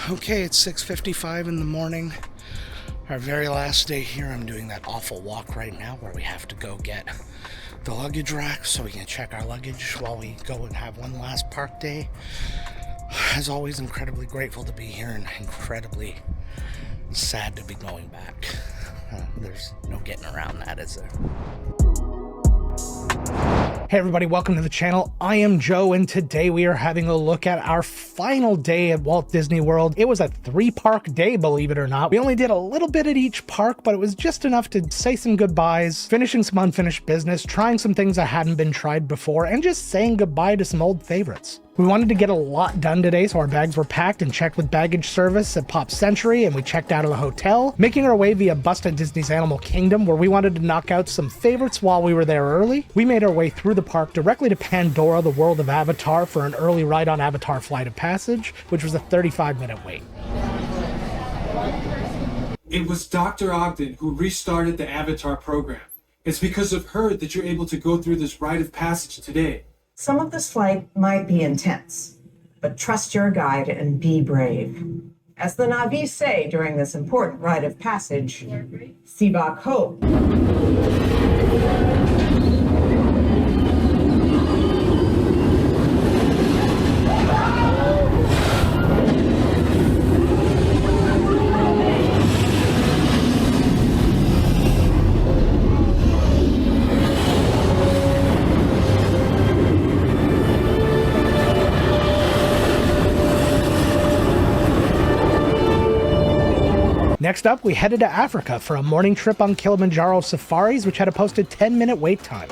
Okay, it's 6:55 in the morning. Our very last day here. I'm doing that awful walk right now where we have to go get the luggage rack so we can check our luggage while we go and have one last park day. As always, incredibly grateful to be here and incredibly sad to be going back. There's no getting around that, is there? Hey everybody, welcome to the channel. I am Joe, and today we are having a look at our final day at Walt Disney World. It was a 3-park day, believe it or not. We only did a little bit at each park, but it was just enough to say some goodbyes, finishing some unfinished business, trying some things that hadn't been tried before, and just saying goodbye to some old favorites. We wanted to get a lot done today, so our bags were packed and checked with baggage service at Pop Century, and we checked out of the hotel, making our way via bus to Disney's Animal Kingdom, where we wanted to knock out some favorites while we were there early. We made our way through the park directly to Pandora, the world of Avatar, for an early ride on Avatar Flight of Passage, which was a 35-minute wait. It was Dr. Ogden who restarted the Avatar program. It's because of her that you're able to go through this rite of passage today. Some of this flight might be intense, but trust your guide and be brave. As the Na'vi say during this important rite of passage, Sivak Ho. Next up, we headed to Africa for a morning trip on Kilimanjaro safaris, which had a posted 10-minute wait time.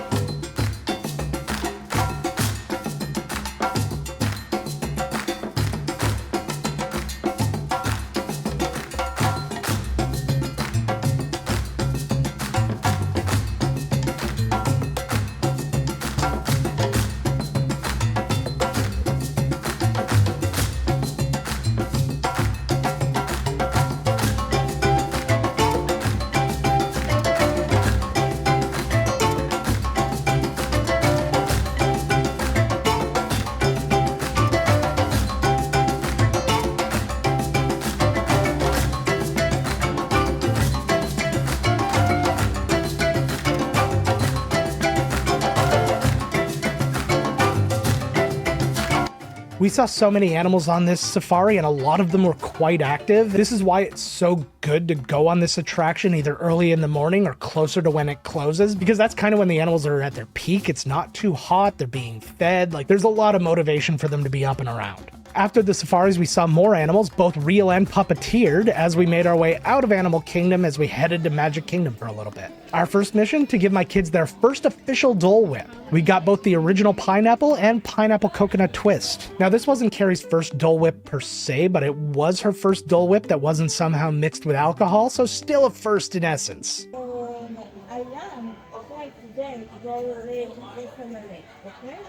We saw so many animals on this safari, and a lot of them were quite active. This is why it's so good to go on this attraction either early in the morning or closer to when it closes, because that's kind of when the animals are at their peak. It's not too hot, they're being fed, like there's a lot of motivation for them to be up and around. After the safaris, we saw more animals, both real and puppeteered, as we made our way out of Animal Kingdom as we headed to Magic Kingdom for a little bit. Our first mission, to give my kids their first official Dole Whip. We got both the original pineapple and pineapple coconut twist. Now, this wasn't Carrie's first Dole Whip per se, but it was her first Dole Whip that wasn't somehow mixed with alcohol, so still a first in essence. I am okay today to go family, okay?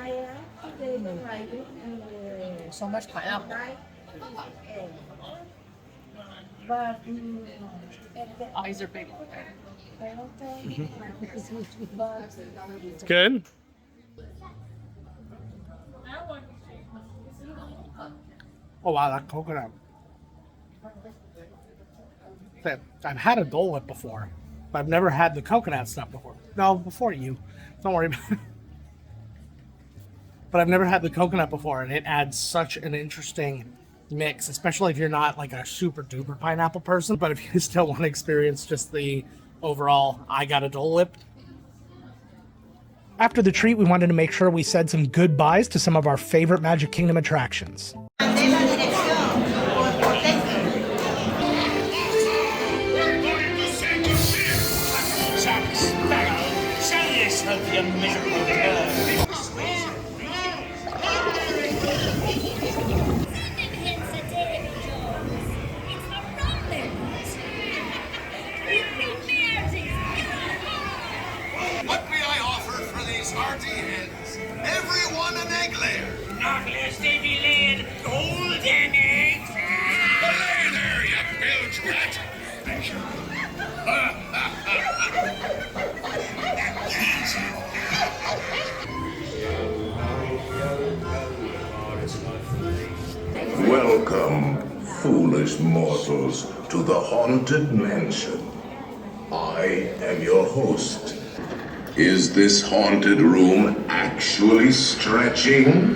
I am today driving So much pineapple. but Eyes are big. It's good. Oh wow, that coconut. I've had a Dole Whip before, but I've never had the coconut stuff before. No, before you. Don't worry about it. But I've never had the coconut before, and it adds such an interesting mix, especially if you're not like a super duper pineapple person, but if you still want to experience just the overall I got a Dole Whip. After the treat, we wanted to make sure we said some goodbyes to some of our favorite Magic Kingdom attractions. What may I offer for these hearty heads? Everyone an egg layer. Not lest they be laying golden eggs. Belay there, you bilge rat. Thank you. Welcome, foolish mortals, to the Haunted Mansion. I am your host. Is this haunted room actually stretching?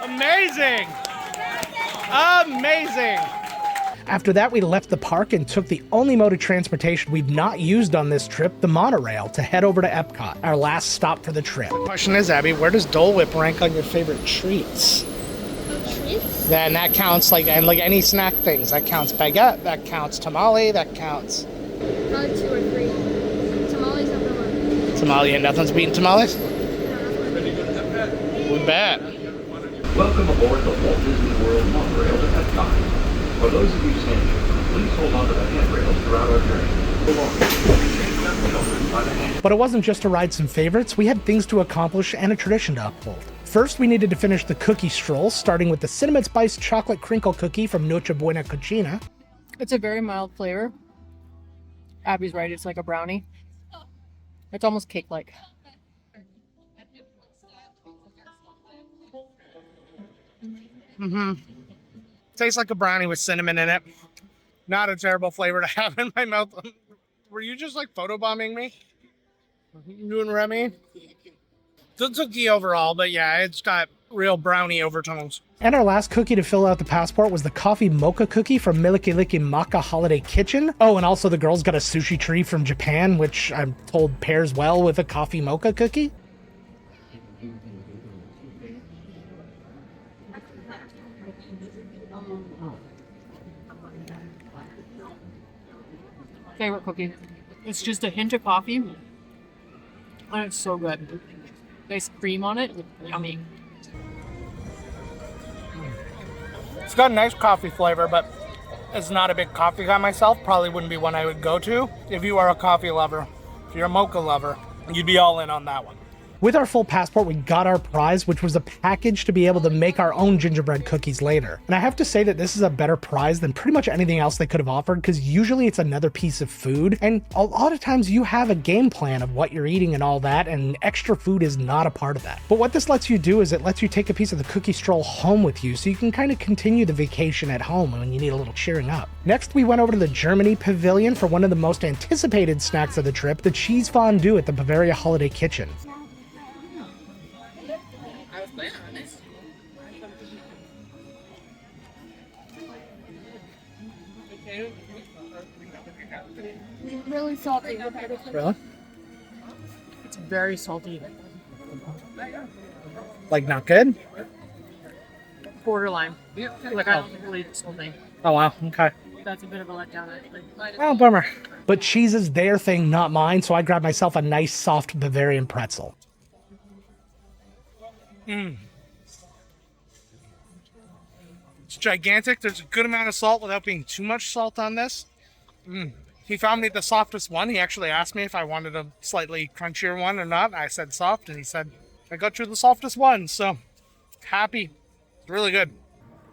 Amazing! Amazing! After that, we left the park and took the only mode of transportation we've not used on this trip, the monorail, to head over to Epcot, our last stop for the trip. The question is, Abby, where does Dole Whip rank on your favorite treats? Treats? Then that counts like any snack things. That counts baguette, that counts tamale, that counts. Probably 2 or 3. Tamales number 1. Tamale, and nothing's beating tamales? We bet. Welcome aboard the Walt Disney World monorail to Epcot. For those of you standing, please hold on to the handrails throughout our journey. But it wasn't just to ride some favorites, we had things to accomplish and a tradition to uphold. First, we needed to finish the Cookie Stroll, starting with the cinnamon spice chocolate crinkle cookie from Noche Buena Cucina. It's a very mild flavor. Abby's right, it's like a brownie. It's almost cake-like. Tastes like a brownie with cinnamon in it. Not a terrible flavor to have in my mouth. Were you just like photobombing me? You and Remy? It's a cookie overall, but yeah, it's got real brownie overtones. And our last cookie to fill out the passport was the coffee mocha cookie from Milikiliki Maka Holiday Kitchen. Oh, and also the girls got a sushi tree from Japan, which I'm told pairs well with a coffee mocha cookie. Favorite cookie. It's just a hint of coffee. And it's so good. Nice cream on it. Yummy. It's got a nice coffee flavor, but it's not a big coffee guy myself. Probably wouldn't be one I would go to. If you are a coffee lover, if you're a mocha lover, you'd be all in on that one. With our full passport, we got our prize, which was a package to be able to make our own gingerbread cookies later. And I have to say that this is a better prize than pretty much anything else they could have offered, because usually it's another piece of food, and a lot of times you have a game plan of what you're eating and all that, and extra food is not a part of that. But what this lets you do is it lets you take a piece of the Cookie Stroll home with you, so you can kind of continue the vacation at home when you need a little cheering up. Next, we went over to the Germany Pavillion for one of the most anticipated snacks of the trip, the cheese fondue at the Bavaria Holiday Kitchen. Really salty. Really? It's very salty. Like, not good? Borderline. Like, I don't believe it's salty. Oh, wow. Okay. That's a bit of a letdown, actually. Oh, bummer. But cheese is their thing, not mine, so I grabbed myself a nice, soft Bavarian pretzel. It's gigantic. There's a good amount of salt without being too much salt on this. He found me the softest one. He actually asked me if I wanted a slightly crunchier one or not. I said soft, and he said, I got you the softest one, so happy. It's really good.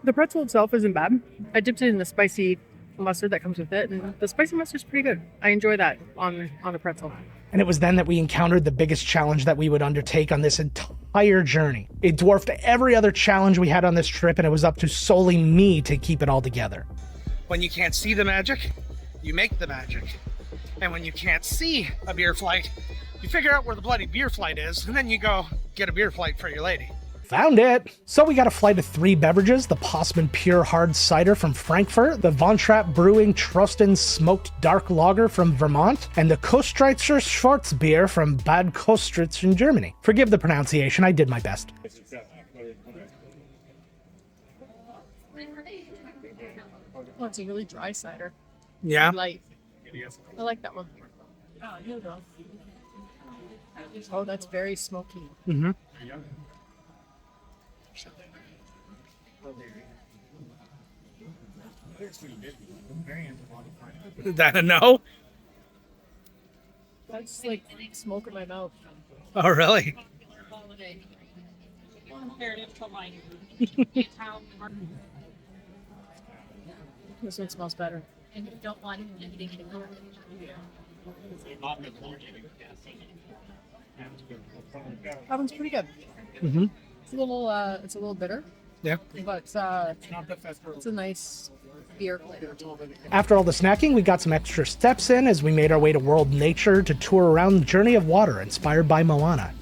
The pretzel itself isn't bad. I dipped it in the spicy mustard that comes with it, and the spicy mustard's pretty good. I enjoy that on a pretzel. And it was then that we encountered the biggest challenge that we would undertake on this entire journey. It dwarfed every other challenge we had on this trip, and it was up to solely me to keep it all together. When you can't see the magic, you make the magic. And when you can't see a beer flight, you figure out where the bloody beer flight is, and then you go get a beer flight for your lady. Found it! So we got a flight of 3 beverages, the Possiman Pure Hard Cider from Frankfurt, the Von Trapp Brewing Trosten Smoked Dark Lager from Vermont, and the Kostritzer Schwarzbier from Bad Kostritz in Germany. Forgive the pronunciation, I did my best. Oh, it's a really dry cider. Yeah? Light. I like that one. Oh, that's very smoky. Mm-hmm. Is that a no? That's like smoke in my mouth. Oh, really? This one smells better. That one's pretty good. Mm-hmm. It's a little bitter, Yeah. but it's a nice beer. After all the snacking, we got some extra steps in as we made our way to World Nature to tour around the Journey of Water inspired by Moana.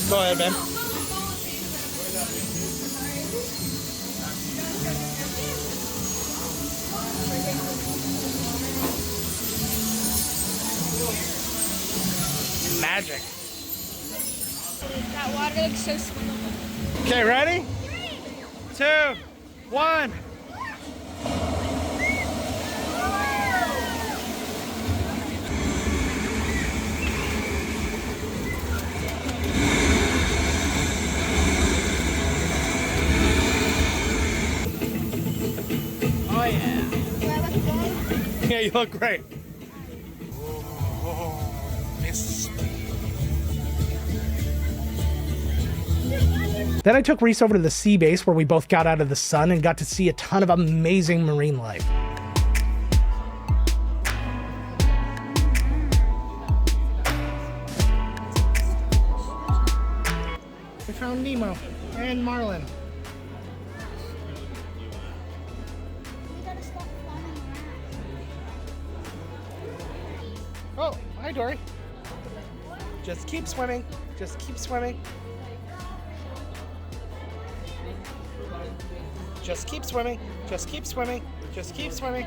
Go ahead, man. Magic. That water looks so swimmable. Okay, ready? 2, 1. Oh yeah. Yeah, you look great. Then I took Reese over to the sea base where we both got out of the sun and got to see a ton of amazing marine life. We found Nemo and Marlin. Oh, hi Dory. Just keep swimming. Just keep swimming. Just keep swimming. Just keep swimming. Just keep swimming.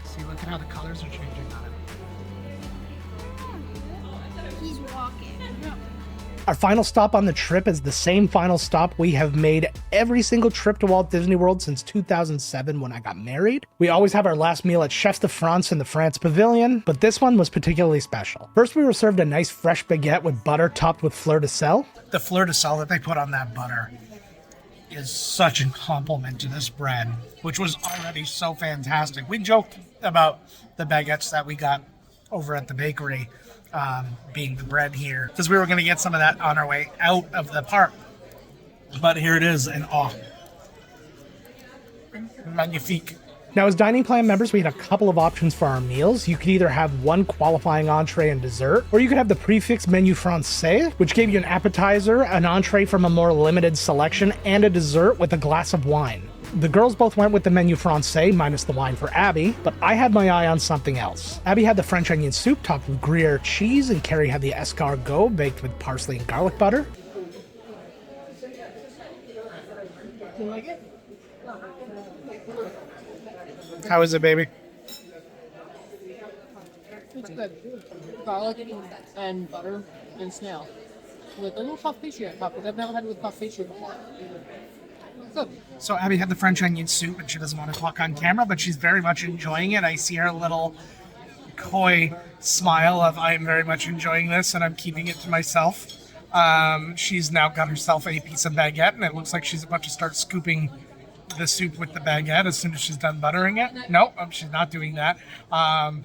See, look at how the colors are changing on it. He's walking. Our final stop on the trip is the same final stop we have made every single trip to Walt Disney World since 2007 when I got married. We always have our last meal at Chef de France in the France Pavillion, but this one was particularly special. First, we were served a nice fresh baguette with butter topped with fleur de sel. The fleur de sel that they put on that butter is such a compliment to this bread, which was already so fantastic. We joked about the baguettes that we got over at the bakery being the bread here, because we were going to get some of that on our way out of the park. But here it is, and magnifique. Now, as dining plan members, we had a couple of options for our meals. You could either have one qualifying entree and dessert, or you could have the prefix menu francais, which gave you an appetizer, an entree from a more limited selection, and a dessert with a glass of wine. The girls both went with the menu francais, minus the wine for Abby, but I had my eye on something else. Abby had the French onion soup topped with Gruyere cheese, and Carrie had the escargot baked with parsley and garlic butter. You like it? How is it, baby? It's good. Garlic and butter and snail. With a little puff pastry on top, but I've never had it with puff pastry before. So Abby had the French onion soup, and she doesn't want to talk on camera, but she's very much enjoying it. I see her little coy smile of, I'm very much enjoying this, and I'm keeping it to myself. She's now got herself a piece of baguette, and it looks like she's about to start scooping the soup with the baguette as soon as she's done buttering it. No, she's not doing that.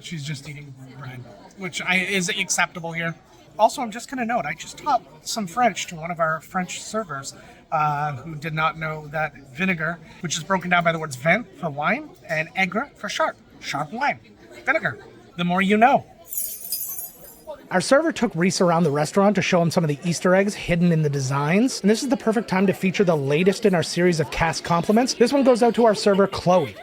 She's just eating bread, which is acceptable here. Also, I'm just going to note, I just taught some French to one of our French servers who did not know that vinegar, which is broken down by the words vin for wine and aigre for sharp wine, vinegar. The more you know. Our server took Reese around the restaurant to show him some of the Easter eggs hidden in the designs. And this is the perfect time to feature the latest in our series of cast compliments. This one goes out to our server, Chloe.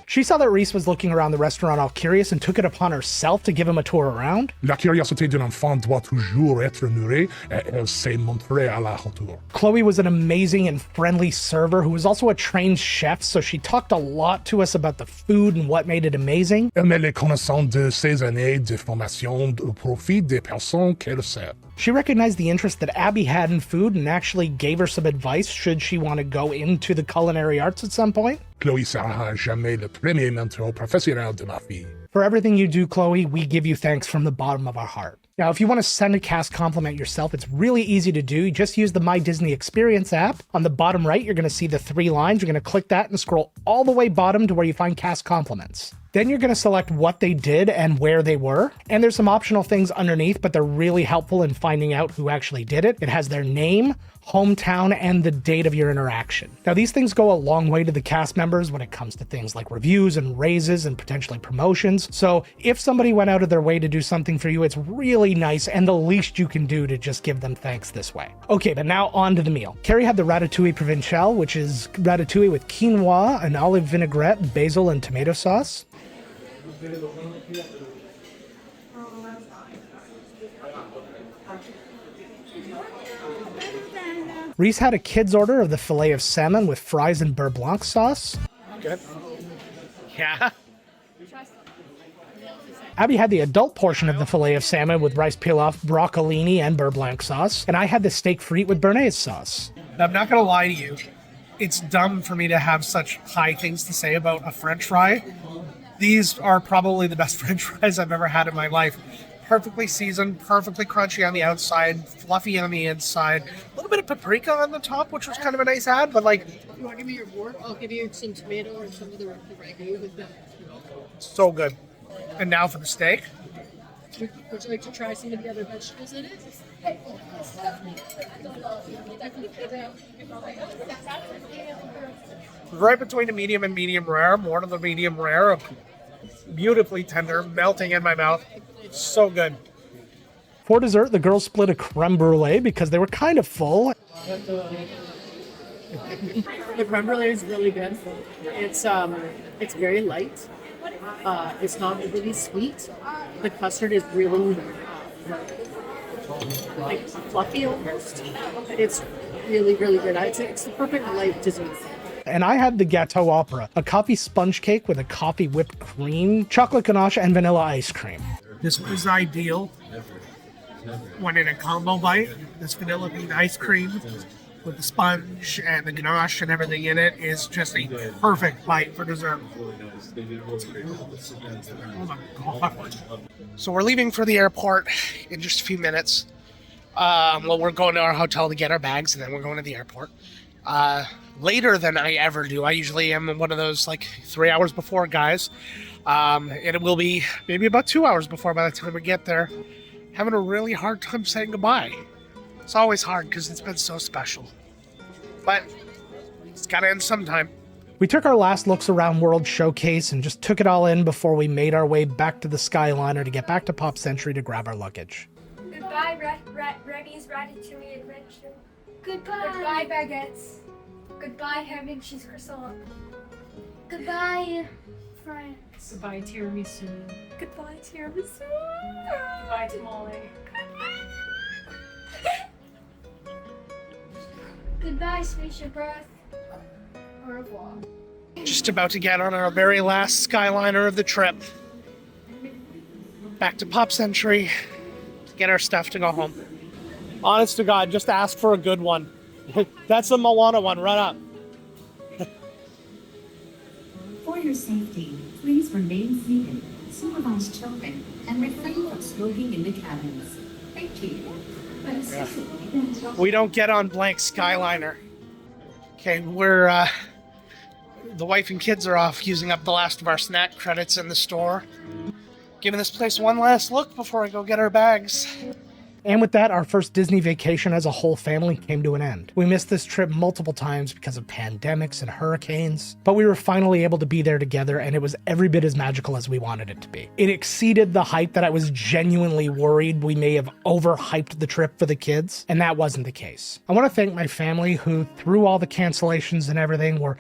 She saw that Reese was looking around the restaurant all curious and took it upon herself to give him a tour around. La curiosité d'un enfant doit toujours être nourrie, et elle s'est montrée à la hauteur. Chloe was an amazing and friendly server who was also a trained chef, so she talked a lot to us about the food and what made it amazing. Elle met les connaissances de ses années de formation au profit des personnes qu'elle sert. She recognized the interest that Abby had in food and actually gave her some advice should she want to go into the culinary arts at some point. Chloé sera jamais le premier mentor professionnel de ma fille. For everything you do, Chloe, we give you thanks from the bottom of our heart. Now, if you want to send a cast compliment yourself, it's really easy to do. You just use the My Disney Experience app. On the bottom right, you're going to see the 3 lines. You're going to click that and scroll all the way bottom to where you find cast compliments. Then you're going to select what they did and where they were. And there's some optional things underneath, but they're really helpful in finding out who actually did it. It has their name, hometown, and the date of your interaction. Now, these things go a long way to the cast members when it comes to things like reviews and raises and potentially promotions. So if somebody went out of their way to do something for you, it's really nice and the least you can do to just give them thanks this way. Okay, but now on to the meal. Carrie had the ratatouille provinciale, which is ratatouille with quinoa, an olive vinaigrette, basil, and tomato sauce. Reese had a kid's order of the filet of salmon with fries and beurre blanc sauce. Good. Yeah. Abby had the adult portion of the filet of salmon with rice pilaf, broccolini, and beurre blanc sauce. And I had the steak frite with béarnaise sauce. I'm not going to lie to you. It's dumb for me to have such high things to say about a French fry. These are probably the best French fries I've ever had in my life. Perfectly seasoned, perfectly crunchy on the outside, fluffy on the inside. A little bit of paprika on the top, which was kind of a nice add, but like... You want to give me your board? I'll give you some tomato or some of the ragu with that. So good. And now for the steak. Would you like to try some of the other vegetables in it? Right between a medium and medium rare, more to the medium rare. Beautifully tender, melting in my mouth. So good. For dessert, the girls split a creme brulee because they were kind of full. The creme brulee is really good. It's very light. It's not really sweet. The custard is really like fluffy almost. It's really, really good. It's the perfect light dessert. And I had the Gâteau Opera, a coffee sponge cake with a coffee whipped cream, chocolate ganache, and vanilla ice cream. This was ideal when in a combo bite. This vanilla bean ice cream with the sponge and the ganache and everything in it is just a perfect bite for dessert. Oh my God. So we're leaving for the airport in just a few minutes. Well, we're going to our hotel to get our bags, and then we're going to the airport. Later than I ever do. I usually am one of those like 3 hours before guys. And it will be maybe about 2 hours before by the time we get there. Having a really hard time saying goodbye. It's always hard because it's been so special. But it's got to end sometime. We took our last looks around World Showcase and just took it all in before we made our way back to the Skyliner to get back to Pop Century to grab our luggage. Goodbye, Reddy's Ratatouille Adventure. Goodbye. Goodbye, baguettes. Goodbye, ham and cheese croissant. Goodbye, France. Goodbye, tiramisu. Goodbye, tiramisu. Goodbye, tamale. Goodbye, spaceship breath. Au revoir. Just about to get on our very last Skyliner of the trip. Back to Pop Century to get our stuff to go home. Honest to God, just ask for a good one. That's the Moana one. Run up. For your safety, please remain seated, supervise children, and refrain from smoking in the cabins. Thank you. We don't get on blank Skyliner. Okay, the wife and kids are off using up the last of our snack credits in the store. Giving this place one last look before I go get our bags. And with that, our first Disney vacation as a whole family came to an end. We missed this trip multiple times because of pandemics and hurricanes, but we were finally able to be there together, and it was every bit as magical as we wanted it to be. It exceeded the hype that I was genuinely worried we may have overhyped the trip for the kids, and that wasn't the case. I want to thank my family who, through all the cancellations and everything, were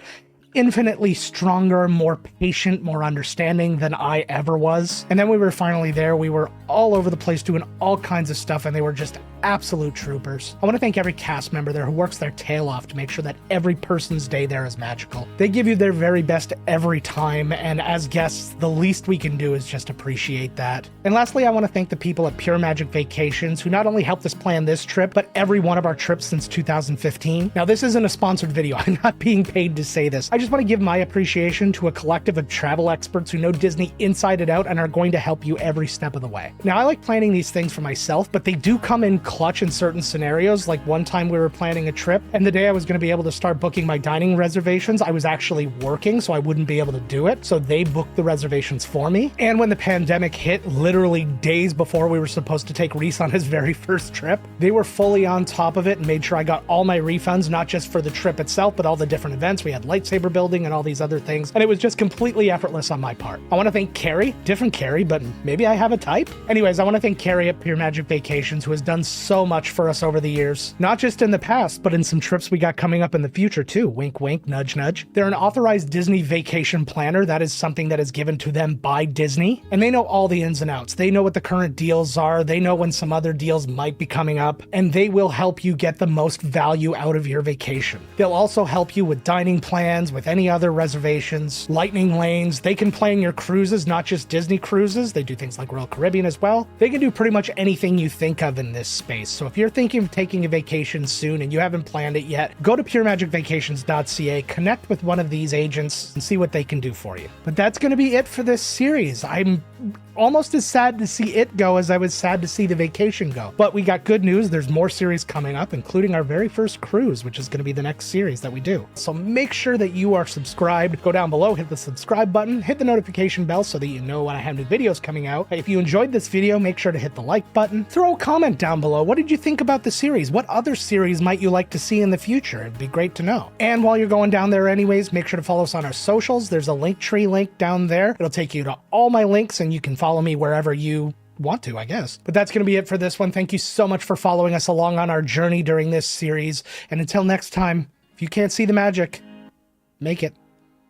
infinitely stronger, more patient, more understanding than I ever was. And then we were finally there. We were all over the place doing all kinds of stuff, and they were just absolute troopers. I want to thank every cast member there who works their tail off to make sure that every person's day there is magical. They give you their very best every time, and as guests, the least we can do is just appreciate that. And lastly, I want to thank the people at Pure Magic Vacations who not only helped us plan this trip, but every one of our trips since 2015. Now, this isn't a sponsored video. I'm not being paid to say this. I just want to give my appreciation to a collective of travel experts who know Disney inside and out and are going to help you every step of the way. Now, I like planning these things for myself, but they do come in clutch in certain scenarios. Like one time we were planning a trip, and the day I was going to be able to start booking my dining reservations, I was actually working, so I wouldn't be able to do it. So they booked the reservations for me. And when the pandemic hit, literally days before we were supposed to take Reese on his very first trip, they were fully on top of it and made sure I got all my refunds, not just for the trip itself, but all the different events. We had lightsaber building and all these other things, and it was just completely effortless on my part. I want to thank Carrie, different Carrie, but maybe I have a type. Anyways, I want to thank Carrie at Pure Magic Vacations, who has done so much for us over the years, not just in the past, but in some trips we got coming up in the future too. Wink, wink, nudge, nudge. They're an authorized Disney vacation planner. That is something that is given to them by Disney, and they know all the ins and outs. They know what the current deals are. They know when some other deals might be coming up, and they will help you get the most value out of your vacation. They'll also help you with dining plans, with any other reservations, lightning lanes. They can plan your cruises, not just Disney cruises. They do things like Royal Caribbean as well. They can do pretty much anything you think of in this space. So if you're thinking of taking a vacation soon and you haven't planned it yet, go to puremagicvacations.ca, connect with one of these agents, and see what they can do for you. But that's going to be it for this series. I'm almost as sad to see it go as I was sad to see the vacation go. But we got good news. There's more series coming up, including our very first cruise, which is going to be the next series that we do. So make sure that you are subscribed. Go down below, hit the subscribe button, hit the notification bell so that you know when I have new videos coming out. If you enjoyed this video, make sure to hit the like button. Throw a comment down below. What did you think about the series? What other series might you like to see in the future? It'd be great to know. And while you're going down there anyways, make sure to follow us on our socials. There's a Linktree link down there. It'll take you to all my links, and you can follow me wherever you want to, I guess. But that's going to be it for this one. Thank you so much for following us along on our journey during this series. And until next time, if you can't see the magic, make it.